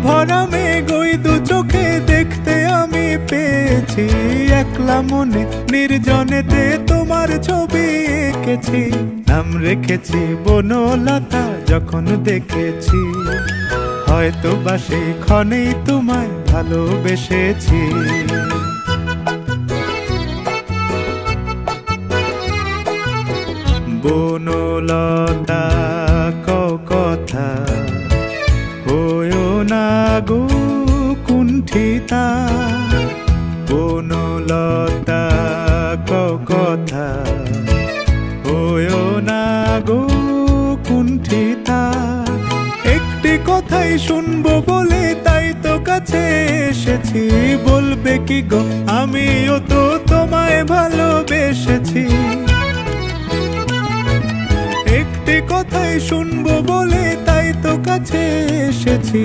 ভরা মেঘ ওই দু চোখে দেখতে আমি পেয়েছি। একলা মনে নির্জনেতে তোমার ছবি এঁকেছি। নাম রেখেছি বনলতা যখন দেখেছি, হয়তো বা সেই ক্ষণেই তোমায় ভালোবেসেছি। বনলতা কও কথা, হয়ো না গো কুণ্ঠিতা। বনলতা কও কথা, হয়ো না গো কুণ্ঠিতা। একটি কথাই শুনবো বলে তাই তো কাছে এসেছি। বলবে কি গো আমিও তো তোমায় ভালোবেসেছি। একটি কথাই শুনবো বলে তাই তো কাছে এসেছি।